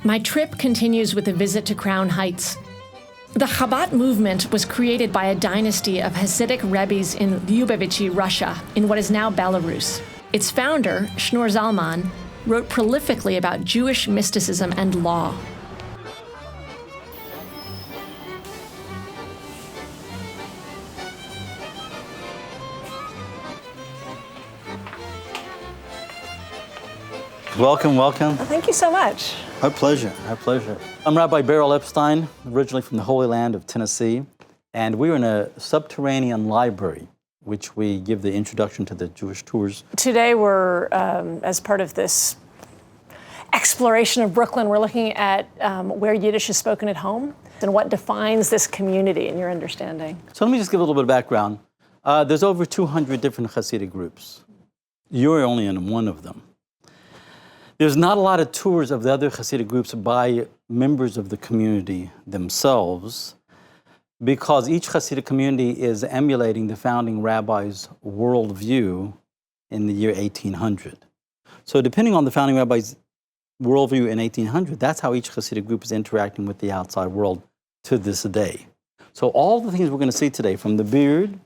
My trip continues with a visit to Crown Heights. The Chabad movement was created by a dynasty of Hasidic rebbes in Lyubavitchy, Russia, in what is now Belarus. Its founder, Shneur Zalman, wrote prolifically about Jewish mysticism and law. Welcome, welcome. Well, thank you so much. Our pleasure, our pleasure. I'm Rabbi Beryl Epstein, originally from the Holy Land of Tennessee, and we're in a subterranean library, which we give the introduction to the Jewish tours. Today we're, as part of this exploration of Brooklyn, we're looking at where Yiddish is spoken at home and what defines this community in your understanding. So let me just give a little bit of background. There's over 200 different Hasidic groups. You're only in one of them. There's not a lot of tours of the other Hasidic groups by members of the community themselves, because each Hasidic community is emulating the founding rabbi's worldview in the year 1800. So depending on the founding rabbi's worldview in 1800, that's how each Hasidic group is interacting with the outside world to this day. So all the things we're going to see today, from the Bheard,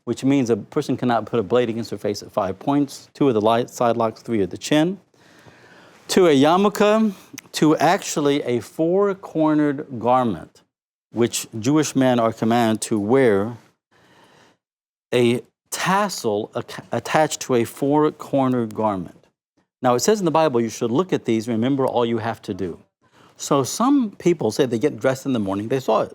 which means a person cannot put a blade against their face at 5 points, 2 of the side locks, 3 at the chin, to a yarmulke, to actually a 4-cornered garment, which Jewish men are commanded to wear, a tassel attached to a 4-cornered garment. Now, it says in the Bible you should look at these and remember all you have to do. So some people say they get dressed in the morning, they saw it.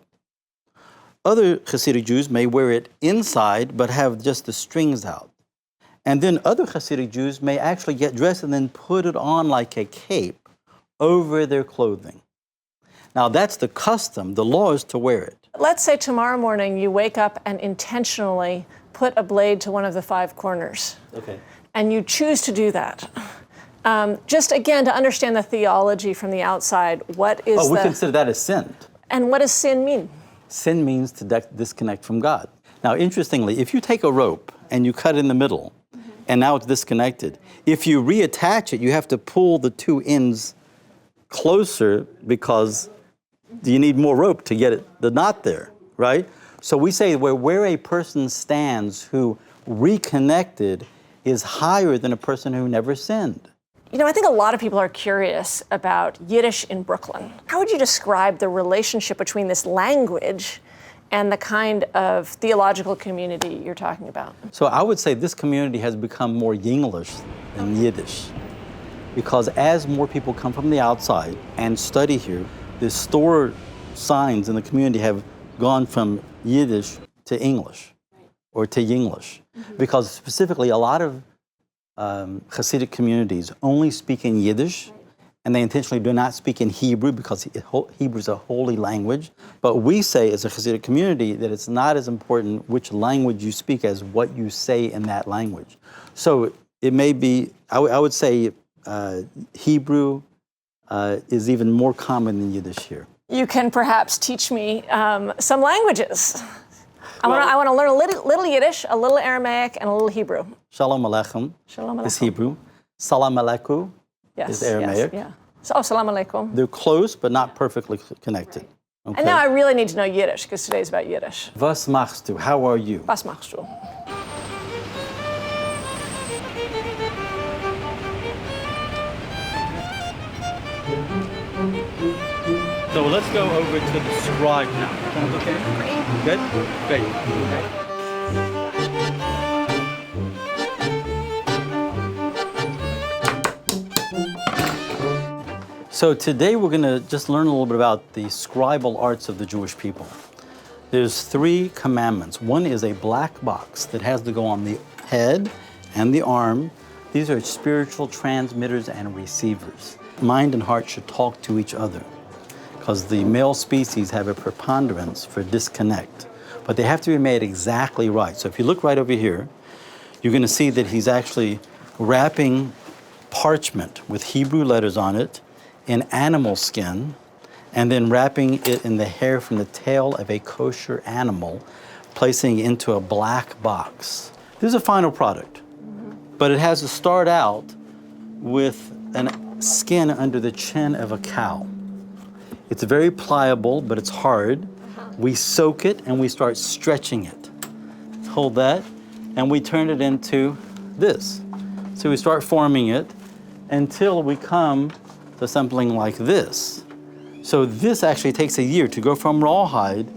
Other Hasidic Jews may wear it inside but have just the strings out. And then other Hasidic Jews may actually get dressed and then put it on like a cape over their clothing. Now, that's the custom. The law is to wear it. Let's say tomorrow morning you wake up and intentionally put a blade to one of the 5 corners. Okay. And you choose to do that. Just again, to understand the theology from the outside, what is we consider that as sin. And what does sin mean? Sin means to disconnect from God. Now, interestingly, if you take a rope and you cut in the middle, and now it's disconnected, if you reattach it, you have to pull the 2 ends closer because you need more rope to get the knot there, right? So we say where a person stands who reconnected is higher than a person who never sinned. You know, I think a lot of people are curious about Yiddish in Brooklyn. How would you describe the relationship between this language and the kind of theological community you're talking about? So I would say this community has become more Yinglish than Yiddish, because as more people come from the outside and study here, the store signs in the community have gone from Yiddish to English or to Yinglish, because specifically a lot of Hasidic communities only speak in Yiddish, and they intentionally do not speak in Hebrew because Hebrew is a holy language. But we say as a Hasidic community that it's not as important which language you speak as what you say in that language. So it may be, I would say Hebrew is even more common than Yiddish here. You can perhaps teach me some languages. I want to learn a little Yiddish, a little Aramaic, and a little Hebrew. Shalom Aleichem is Hebrew. Salam Aleikum is Aramaic. Yes, yeah. So, salam alaikum. They're close, but not perfectly connected. Okay. And now I really need to know Yiddish, because today's about Yiddish. Was machst du? How are you? Was machst du? So let's go over to the Scribe now. Okay? Good? Great. Okay. So today we're going to just learn a little bit about the scribal arts of the Jewish people. There's 3 commandments. One is a black box that has to go on the head and the arm. These are spiritual transmitters and receivers. Mind and heart should talk to each other, because the male species have a preponderance for disconnect. But they have to be made exactly right. So if you look right over here, you're going to see that he's actually wrapping parchment with Hebrew letters on it in animal skin, and then wrapping it in the hair from the tail of a kosher animal, placing it into a black box. This is a final product, but it has to start out with a skin under the chin of a cow. It's very pliable, but it's hard. We soak it and we start stretching it. Hold that, and we turn it into this. So we start forming it until we come to something like this. So this actually takes a year to go from rawhide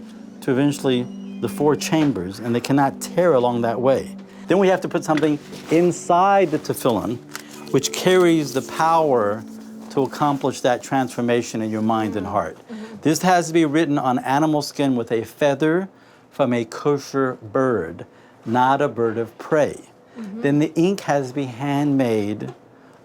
to eventually the 4 chambers, and they cannot tear along that way. Then we have to put something inside the tefillin, which carries the power to accomplish that transformation in your mind and heart. This has to be written on animal skin with a feather from a kosher bird, not a bird of prey. Then the ink has to be handmade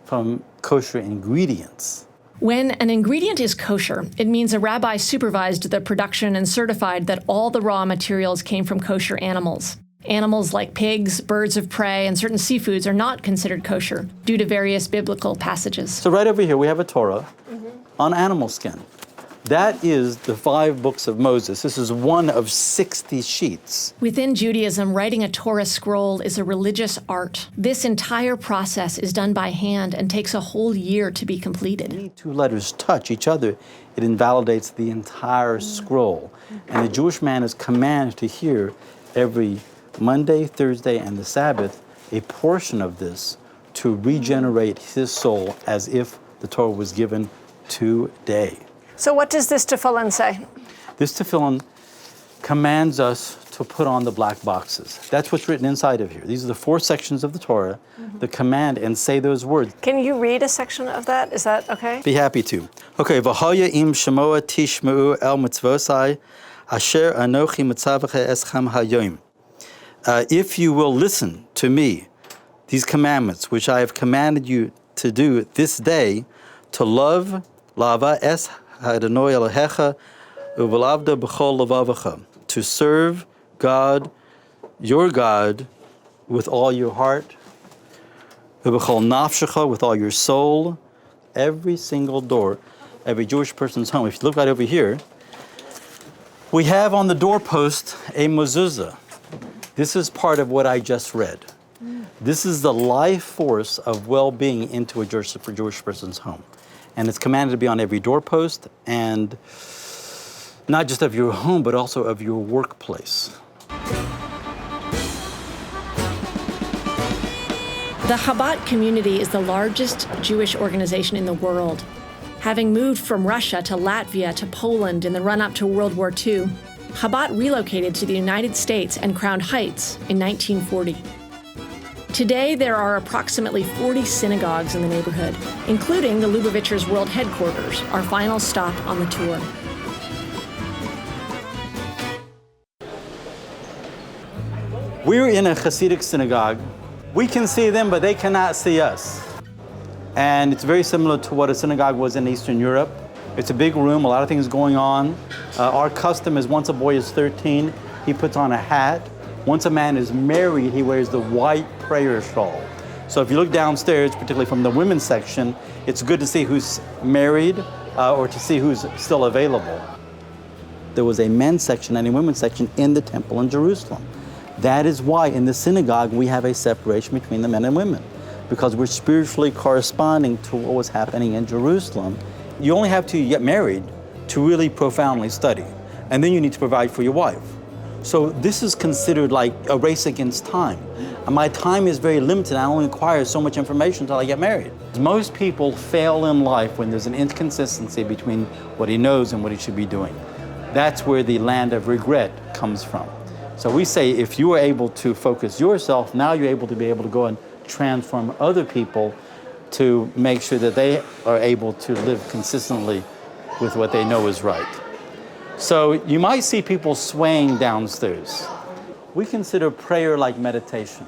from kosher ingredients. When an ingredient is kosher, it means a rabbi supervised the production and certified that all the raw materials came from kosher animals. Animals like pigs, birds of prey, and certain seafoods are not considered kosher due to various biblical passages. So right over here we have a Torah on animal skin. That is the 5 books of Moses. This is one of 60 sheets. Within Judaism, writing a Torah scroll is a religious art. This entire process is done by hand and takes a whole year to be completed. Any 2 letters touch each other, it invalidates the entire scroll. And the Jewish man is commanded to hear every Monday, Thursday, and the Sabbath a portion of this to regenerate his soul as if the Torah was given today. So what does this tefillin say? This tefillin commands us to put on the black boxes. That's what's written inside of here. These are the 4 sections of the Torah, the command, and say those words. Can you read a section of that? Is that okay? Be happy to. Okay, v'haya im shemoa tishmeu el mitzvosai asher anochi mitzavacha eschem hayom. If you will listen to me, these commandments, which I have commanded you to do this day, to love, lava es Adonai Elohecha uvelavda b'chol levavecha, to serve God, your God, with all your heart, ub'chol nafshecha, with all your soul, every single door, every Jewish person's home. If you look right over here, we have on the doorpost a mezuzah. This is part of what I just read. This is the life force of well-being into a Jewish person's home. And it's commanded to be on every doorpost, and not just of your home, but also of your workplace. The Chabad community is the largest Jewish organization in the world. Having moved from Russia to Latvia to Poland in the run-up to World War II, Chabad relocated to the United States and Crown Heights in 1940. Today, there are approximately 40 synagogues in the neighborhood, including the Lubavitchers' world headquarters, our final stop on the tour. We're in a Hasidic synagogue. We can see them, but they cannot see us. And it's very similar to what a synagogue was in Eastern Europe. It's a big room, a lot of things going on. Our custom is once a boy is 13, he puts on a hat. Once a man is married, he wears the white prayer shawl. So if you look downstairs, particularly from the women's section, it's good to see who's married or to see who's still available. There was a men's section and a women's section in the temple in Jerusalem. That is why in the synagogue we have a separation between the men and women, because we're spiritually corresponding to what was happening in Jerusalem. You only have to get married to really profoundly study, and then you need to provide for your wife. So this is considered like a race against time. And my time is very limited. I only acquire so much information until I get married. Most people fail in life when there's an inconsistency between what he knows and what he should be doing. That's where the land of regret comes from. So we say if you are able to focus yourself, now you're able to go and transform other people to make sure that they are able to live consistently with what they know is right. So you might see people swaying downstairs. We consider prayer like meditation.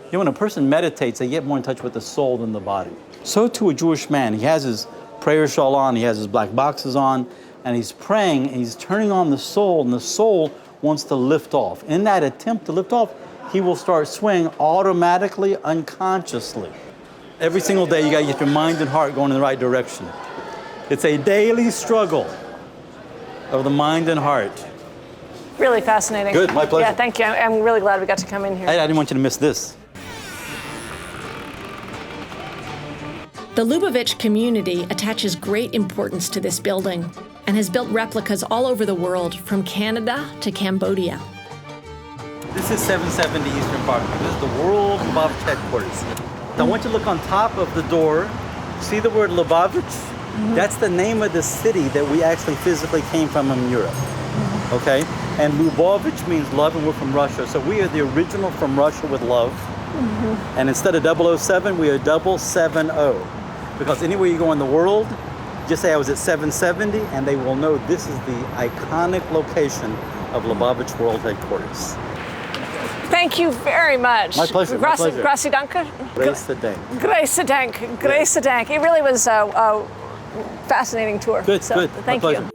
You know, when a person meditates, they get more in touch with the soul than the body. So too a Jewish man, he has his prayer shawl on, he has his black boxes on, and he's praying, and he's turning on the soul, and the soul wants to lift off. In that attempt to lift off, he will start swaying automatically, unconsciously. Every single day, you gotta get your mind and heart going in the right direction. It's a daily struggle of the mind and heart. Really fascinating. Good, my pleasure. Yeah, thank you. I'm really glad we got to come in here. I didn't want you to miss this. The Lubavitch community attaches great importance to this building and has built replicas all over the world, from Canada to Cambodia. This is 770 Eastern Park. This is the World Lubavitch headquarters. Now I want you to look on top of the door. See the word Lubavitch? That's the name of the city that we actually physically came from in Europe. Okay? And Lubavitch means love, and we're from Russia. So we are the original from Russia with love. And instead of 007, we are 070. Because anywhere you go in the world, just say I was at 770, and they will know this is the iconic location of Lubavitch World Headquarters. Thank you very much. My pleasure. My pleasure. Grazie danke. Grace the day. Grace dank. Grace dank. It really was a fascinating tour. Good, so good. Thank My you. pleasure.